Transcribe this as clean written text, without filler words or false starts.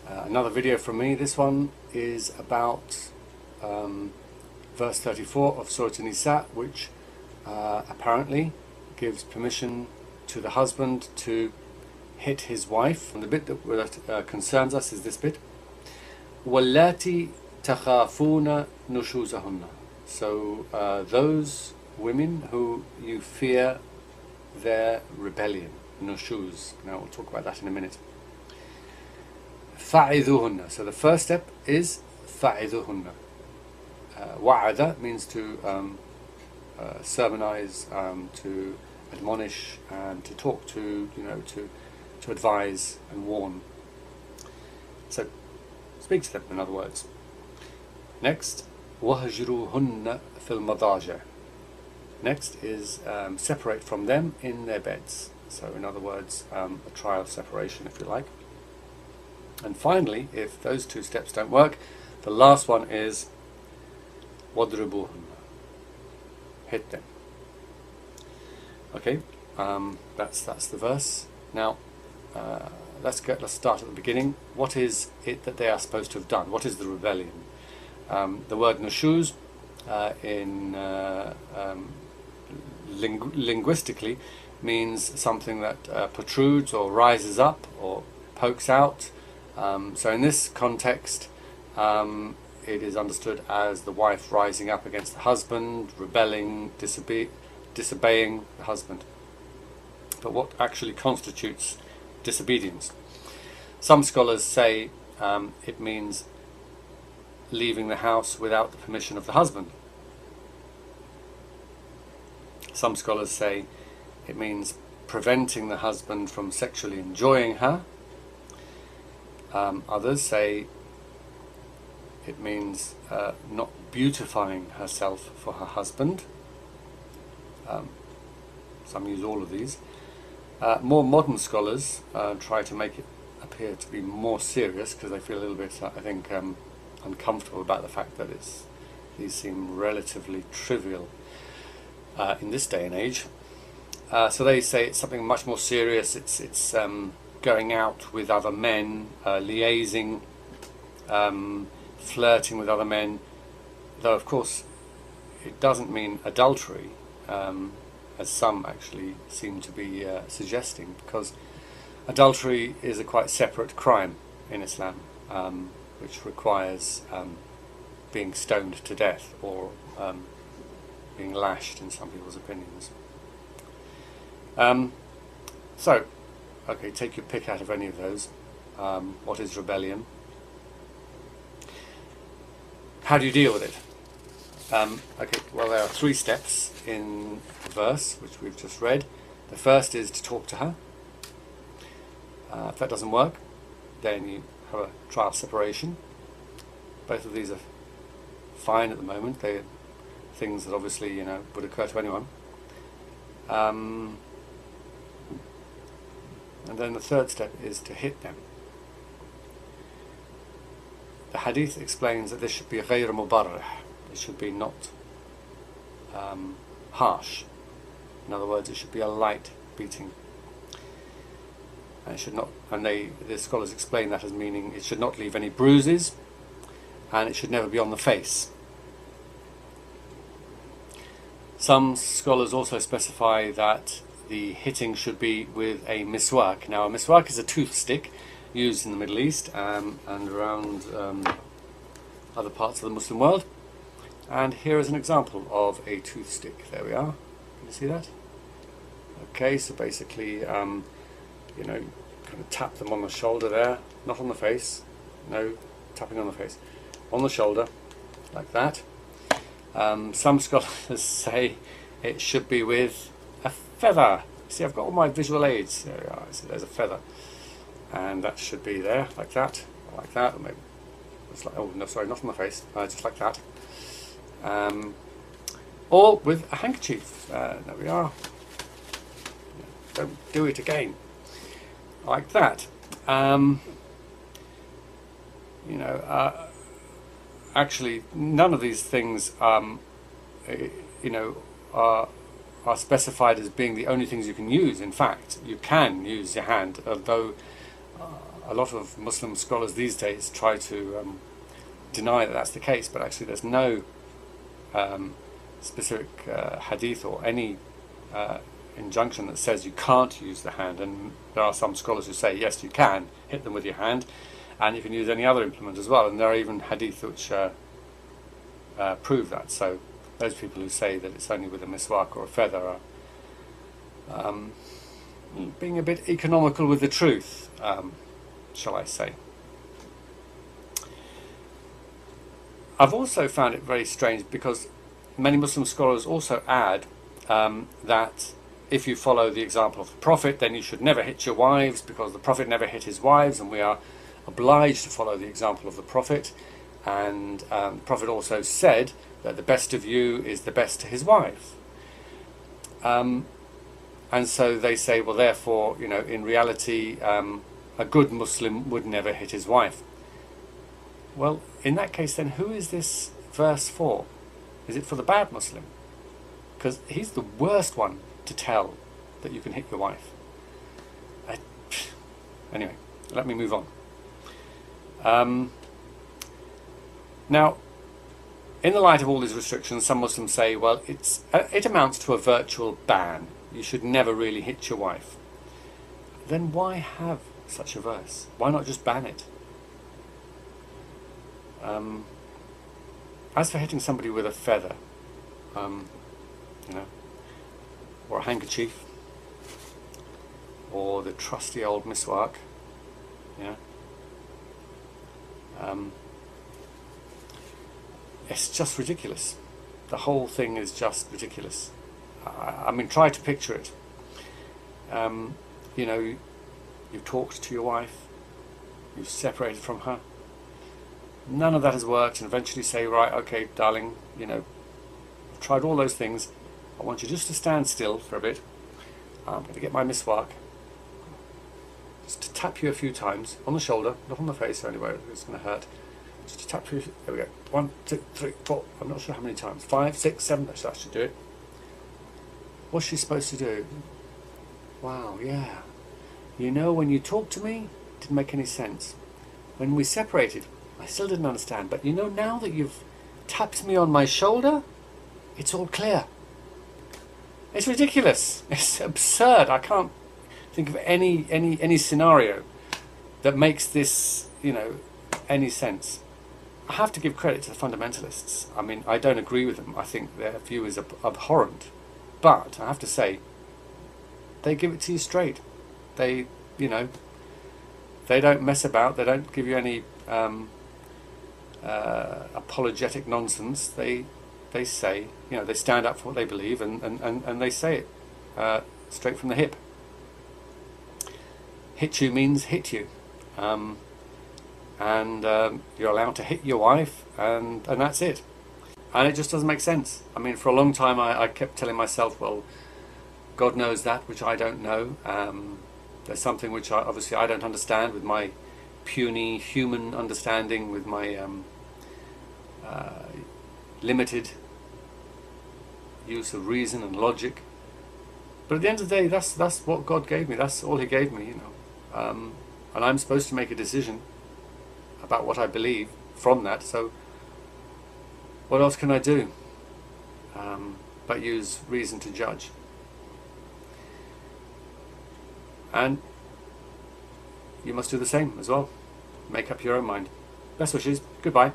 Another video from me. This one is about verse 34 of Surah An-Nisa, which apparently gives permission to the husband to hit his wife. And the bit that concerns us is this bit: وَاللَّاتِي تَخَافُونَ نُشُوزَهُنَّ. So those women who you fear their rebellion, nushuz. Now we'll talk about that in a minute. فَعِذُهُنَّ. So the first step is فَعِذُهُنَّ. Wa'ada means to sermonize, to admonish, and to talk to, to advise and warn. So speak to them, in other words. Next, وَهَجْرُهُنَّ فِي الْمَضَاجِعِ. Next is separate from them in their beds. So in other words, a trial separation, if you like. And finally, if those two steps don't work, the last one is وَضْرِبُوهُنَّ. Hit them. Okay, that's the verse. Now, let's start at the beginning. What is it that they are supposed to have done? What is the rebellion? The word nushuz linguistically means something that protrudes or rises up or pokes out. So in this context, it is understood as the wife rising up against the husband, rebelling, disobeying the husband. But what actually constitutes disobedience? Some scholars say it means leaving the house without the permission of the husband. Some scholars say it means preventing the husband from sexually enjoying her. Others say it means not beautifying herself for her husband. Some use all of these. More modern scholars try to make it appear to be more serious because they feel a little bit, I think, uncomfortable about the fact that these seem relatively trivial in this day and age. So they say it's something much more serious. It's going out with other men, liaising, flirting with other men, though of course it doesn't mean adultery, as some actually seem to be suggesting, because adultery is a quite separate crime in Islam, which requires being stoned to death or being lashed in some people's opinions. So, okay, take your pick out of any of those. What is rebellion? How do you deal with it? Okay, well, there are 3 steps in the verse which we've just read. The first is to talk to her. If that doesn't work, then you have a trial separation. Both of these are fine at the moment. They're things that obviously would occur to anyone. And then the third step is to hit them. The hadith explains that this should be غير مبرح. It should be not harsh. In other words, it should be a light beating. And it should not. And the scholars explain that as meaning it should not leave any bruises, and it should never be on the face. Some scholars also specify that the hitting should be with a miswak. Now, a miswak is a tooth stick used in the Middle East and around other parts of the Muslim world. And here is an example of a tooth stick. There we are. Can you see that? Okay, so basically, kind of tap them on the shoulder there, not on the face. No tapping on the face, on the shoulder, like that. Some scholars say it should be with a feather. See, I've got all my visual aids. There we are. So there's a feather, and that should be there, like that, or like that. Or maybe it's like, oh no, sorry, not on the face, just like that. Or with a handkerchief. There we are. Don't do it again. Like that. Actually, none of these things, are specified as being the only things you can use. In fact, you can use your hand, although a lot of Muslim scholars these days try to deny that that's the case, but actually there's no specific hadith or any injunction that says you can't use the hand, and there are some scholars who say yes, you can hit them with your hand, and you can use any other implement as well, and there are even hadith which prove that. So those people who say that it's only with a miswak or a feather are being a bit economical with the truth, shall I say. I've also found it very strange because many Muslim scholars also add that if you follow the example of the Prophet, then you should never hit your wives, because the Prophet never hit his wives, and we are obliged to follow the example of the Prophet. And the Prophet also said that the best of you is the best to his wife. And so they say, well, therefore, you know, in reality, a good Muslim would never hit his wife. Well, in that case, then who is this verse for? Is it for the bad Muslim? Because he's the worst one to tell that you can hit your wife. Anyway, let me move on. Now, in the light of all these restrictions, some Muslims say, well, it amounts to a virtual ban. You should never really hit your wife. Then why have such a verse? Why not just ban it? As for hitting somebody with a feather, you know, or a handkerchief, or the trusty old miswak, yeah, it's just ridiculous. The whole thing is just ridiculous. I mean, try to picture it. You know, you've talked to your wife, you've separated from her, none of that has worked, and eventually say, right, okay, darling, you know, I've tried all those things, I want you just to stand still for a bit. I'm going to get my miswak, just to tap you a few times on the shoulder, not on the face or anywhere it's going to hurt. Just to tap you. There we go. 1, 2, 3, 4. I'm not sure how many times. 5, 6, 7. That should do it. What's she supposed to do? Wow, yeah. You know, when you talked to me, it didn't make any sense. When we separated, I still didn't understand. But you know, now that you've tapped me on my shoulder, it's all clear. It's ridiculous. It's absurd. I can't think of any scenario that makes this, you know, any sense. I have to give credit to the fundamentalists. I mean, I don't agree with them. I think their view is abhorrent. But I have to say, they give it to you straight. They, you know, they don't mess about. They don't give you any apologetic nonsense. They say, you know, they stand up for what they believe, and they say it straight from the hip. Hit you means hit you. And you're allowed to hit your wife, and that's it. And it just doesn't make sense. I mean, for a long time I kept telling myself, well, God knows that which I don't know. There's something which obviously I don't understand with my puny human understanding, with my limited use of reason and logic. But at the end of the day, that's what God gave me. That's all He gave me, you know. And I'm supposed to make a decision about what I believe from that. So what else can I do but use reason to judge? And you must do the same as well. Make up your own mind. Best wishes. Goodbye.